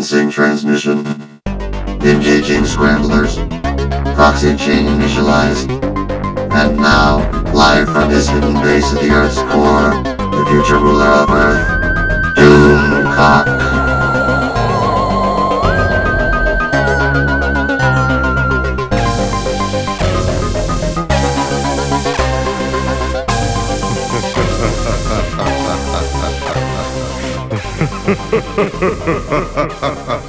Commencing transmission. Engaging scramblers. Proxy chain initialized. And now, live from his hidden base at the Earth's core, the future ruler of Earth, Doomcock.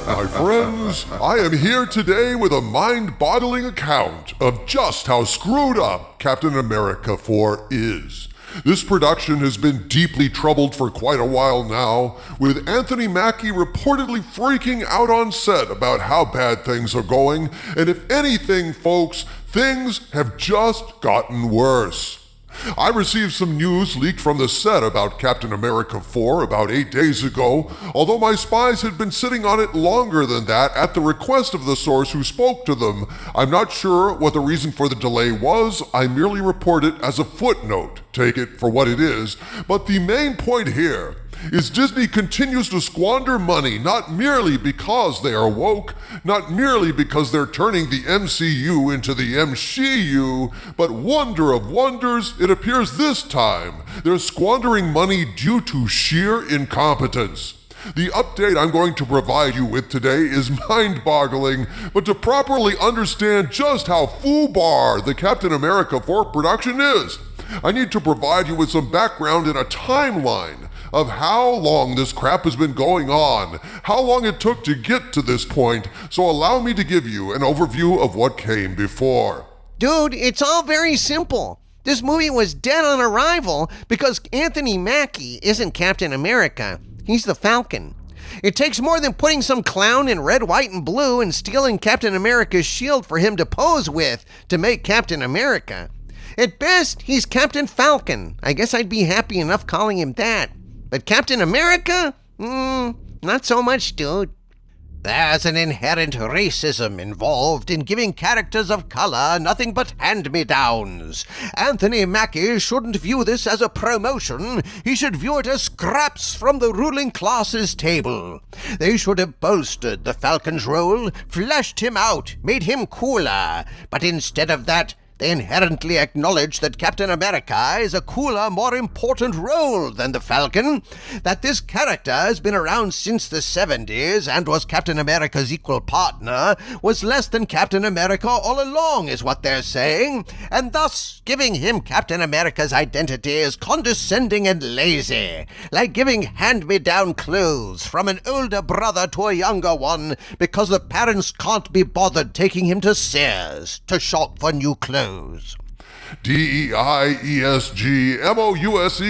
My friends, I am here today with a mind-boggling account of just how screwed up Captain America 4 is. This production has been deeply troubled for quite a while now, with Anthony Mackie reportedly freaking out on set about how bad things are going, and if anything, folks, things have just gotten worse. I received some news leaked from the set about Captain America 4 about 8 days ago, although my spies had been sitting on it longer than that at the request of the source who spoke to them. I'm not sure what the reason for the delay was. I merely report it as a footnote. Take it for what it is. But the main point here is Disney continues to squander money not merely because they are woke, not merely because they're turning the MCU into the MCU, but wonder of wonders, it appears this time they're squandering money due to sheer incompetence. The update I'm going to provide you with today is mind-boggling, but to properly understand just how foobar the Captain America 4 production is, I need to provide you with some background and a timeline of how long this crap has been going on, how long it took to get to this point, so allow me to give you an overview of what came before. Dude, it's all very simple. This movie was dead on arrival because Anthony Mackie isn't Captain America. He's the Falcon. It takes more than putting some clown in red, white, and blue and stealing Captain America's shield for him to pose with to make Captain America. At best, he's Captain Falcon. I guess I'd be happy enough calling him that. But Captain America? Not so much, dude. There's an inherent racism involved in giving characters of color nothing but hand-me-downs. Anthony Mackie shouldn't view this as a promotion. He should view it as scraps from the ruling class's table. They should have bolstered the Falcon's role, fleshed him out, made him cooler. But instead of that, they inherently acknowledge that Captain America is a cooler, more important role than the Falcon, that this character has been around since the 70s and was Captain America's equal partner, was less than Captain America all along is what they're saying, and thus giving him Captain America's identity is condescending and lazy, like giving hand-me-down clothes from an older brother to a younger one because the parents can't be bothered taking him to Sears to shop for new clothes. DEIESG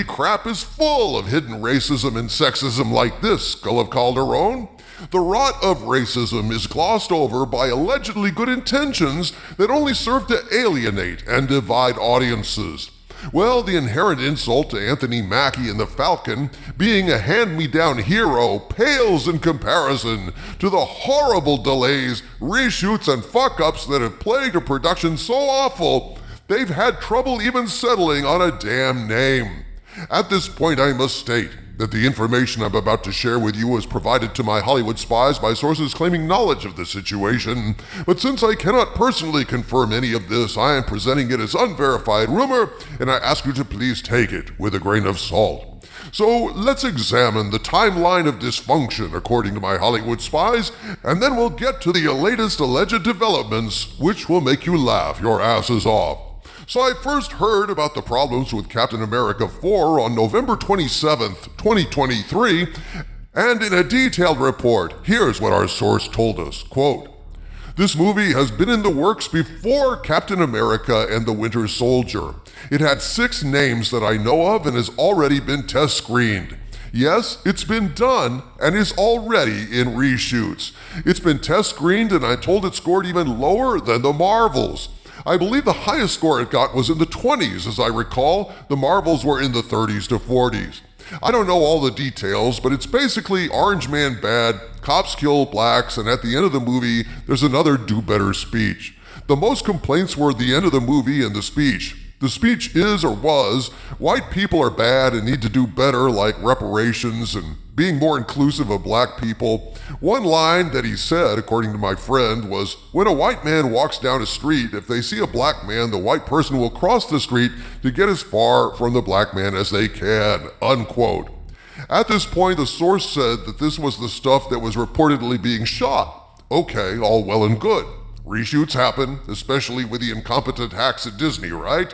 crap is full of hidden racism and sexism like this, Skull of Calderon. The rot of racism is glossed over by allegedly good intentions that only serve to alienate and divide audiences. Well, the inherent insult to Anthony Mackie and the Falcon being a hand-me-down hero pales in comparison to the horrible delays, reshoots, and fuck-ups that have plagued a production so awful they've had trouble even settling on a damn name. At this point, I must state that the information I'm about to share with you was provided to my Hollywood spies by sources claiming knowledge of the situation, but since I cannot personally confirm any of this, I am presenting it as unverified rumor, and I ask you to please take it with a grain of salt. So let's examine the timeline of dysfunction according to my Hollywood spies, and then we'll get to the latest alleged developments, which will make you laugh your asses off. So I first heard about the problems with Captain America 4 on November 27th, 2023, and in a detailed report, here's what our source told us, quote, "This movie has been in the works before Captain America and the Winter Soldier. It had 6 names that I know of and has already been test screened. Yes, it's been done and is already in reshoots. It's been test screened and I'm told it scored even lower than the Marvels. I believe the highest score it got was in the 20s, as I recall. The Marvels were in the 30s to 40s. I don't know all the details, but it's basically Orange Man bad, cops kill blacks, and at the end of the movie, there's another do-better speech. The most complaints were at the end of the movie and the speech. The speech is or was white people are bad and need to do better, like reparations and being more inclusive of black people. One line that he said, according to my friend, was, when a white man walks down a street, if they see a black man, the white person will cross the street to get as far from the black man as they can, unquote. At this point, the source said that this was the stuff that was reportedly being shot. Okay, all well and good. Reshoots happen, especially with the incompetent hacks at Disney, right?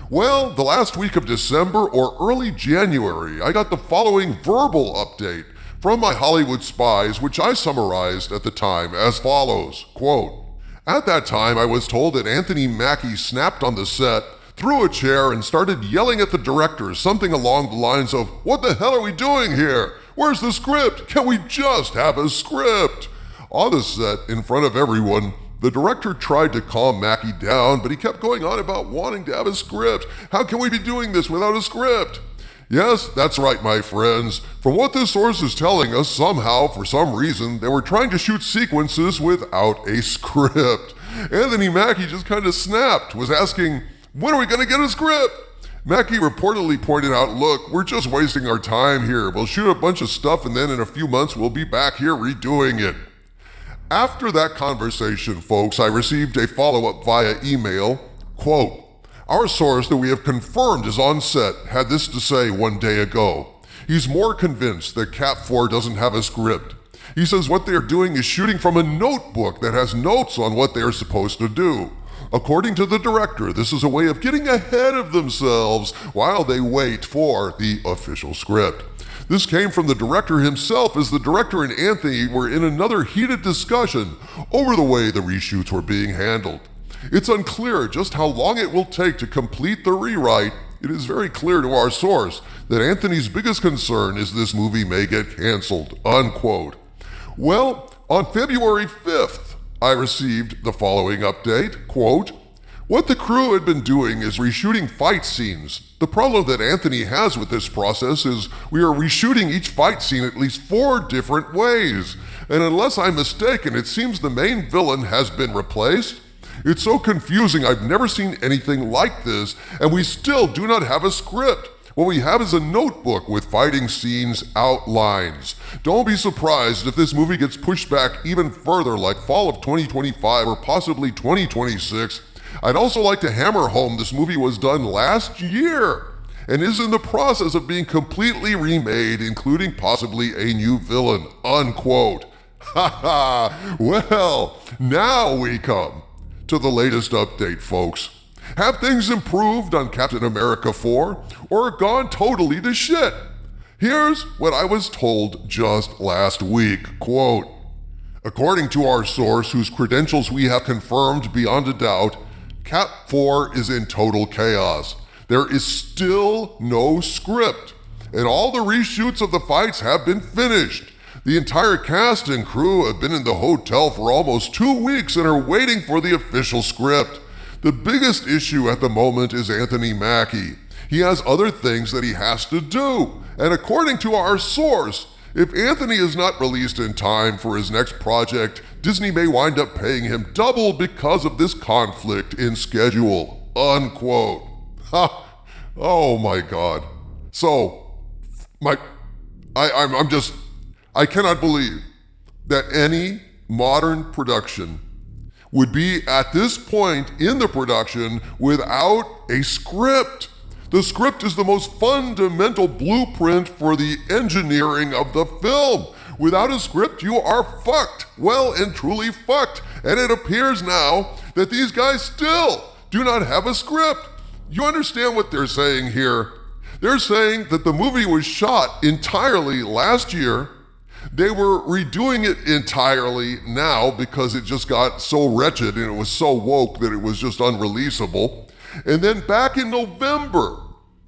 Well, the last week of December or early January, I got the following verbal update from my Hollywood spies, which I summarized at the time as follows, quote, at that time, I was told that Anthony Mackie snapped on the set, threw a chair, and started yelling at the director something along the lines of, what the hell are we doing here? Where's the script? Can we just have a script? On the set, in front of everyone, the director tried to calm Mackie down, but he kept going on about wanting to have a script. How can we be doing this without a script? Yes, that's right, my friends. From what this source is telling us, somehow, for some reason, they were trying to shoot sequences without a script. Anthony Mackie just kind of snapped, was asking, when are we going to get a script? Mackie reportedly pointed out, look, we're just wasting our time here. We'll shoot a bunch of stuff and then in a few months we'll be back here redoing it. After that conversation, folks, I received a follow-up via email, quote, our source that we have confirmed is on set had this to say one day ago. He's more convinced that Cap 4 doesn't have a script. He says what they're doing is shooting from a notebook that has notes on what they're supposed to do. According to the director, this is a way of getting ahead of themselves while they wait for the official script. This came from the director himself, as the director and Anthony were in another heated discussion over the way the reshoots were being handled. It's unclear just how long it will take to complete the rewrite. It is very clear to our source that Anthony's biggest concern is this movie may get canceled, unquote. Well, on February 5th, I received the following update, quote, what the crew had been doing is reshooting fight scenes. The problem that Anthony has with this process is we are reshooting each fight scene at least 4 different ways. And unless I'm mistaken, it seems the main villain has been replaced. It's so confusing, I've never seen anything like this, and we still do not have a script. What we have is a notebook with fighting scenes outlines. Don't be surprised if this movie gets pushed back even further, like fall of 2025 or possibly 2026. I'd also like to hammer home this movie was done last year and is in the process of being completely remade, including possibly a new villain, unquote. Ha ha! Well, now we come to the latest update, folks. Have things improved on Captain America 4 or gone totally to shit? Here's what I was told just last week, quote, according to our source, whose credentials we have confirmed beyond a doubt, Cap 4 is in total chaos. There is still no script, and all the reshoots of the fights have been finished. The entire cast and crew have been in the hotel for almost 2 weeks and are waiting for the official script. The biggest issue at the moment is Anthony Mackie. He has other things that he has to do, and according to our source, if Anthony is not released in time for his next project, Disney may wind up paying him double because of this conflict in schedule, unquote. Ha! Oh my God. So, I cannot believe that any modern production would be at this point in the production without a script. The script is the most fundamental blueprint for the engineering of the film. Without a script, you are fucked, well and truly fucked. And it appears now that these guys still do not have a script. You understand what they're saying here? They're saying that the movie was shot entirely last year. They were redoing it entirely now because it just got so wretched and it was so woke that it was just unreleasable. And then back in November,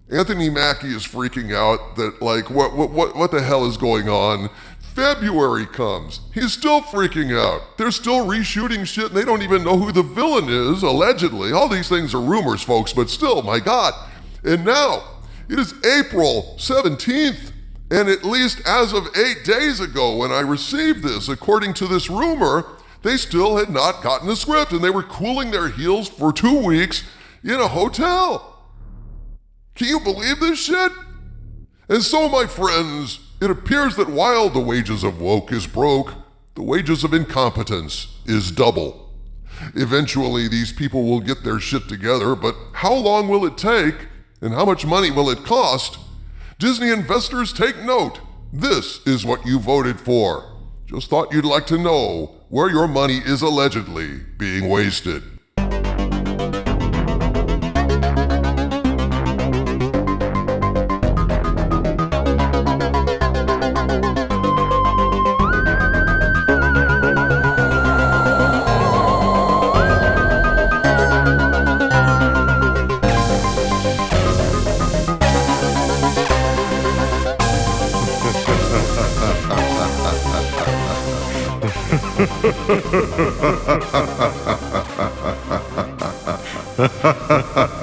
Anthony Mackie is freaking out that like, what the hell is going on? February comes. He's still freaking out. They're still reshooting shit and they don't even know who the villain is, allegedly. All these things are rumors, folks, but still, my God. And now, it is April 17th. And at least as of 8 days ago when I received this, according to this rumor, they still had not gotten a script and they were cooling their heels for 2 weeks in a hotel. Can you believe this shit? And so, my friends, it appears that while the wages of woke is broke, the wages of incompetence is double. Eventually, these people will get their shit together, but how long will it take, and how much money will it cost? Disney investors, take note. This is what you voted for. Just thought you'd like to know where your money is allegedly being wasted. Ha ha ha ha.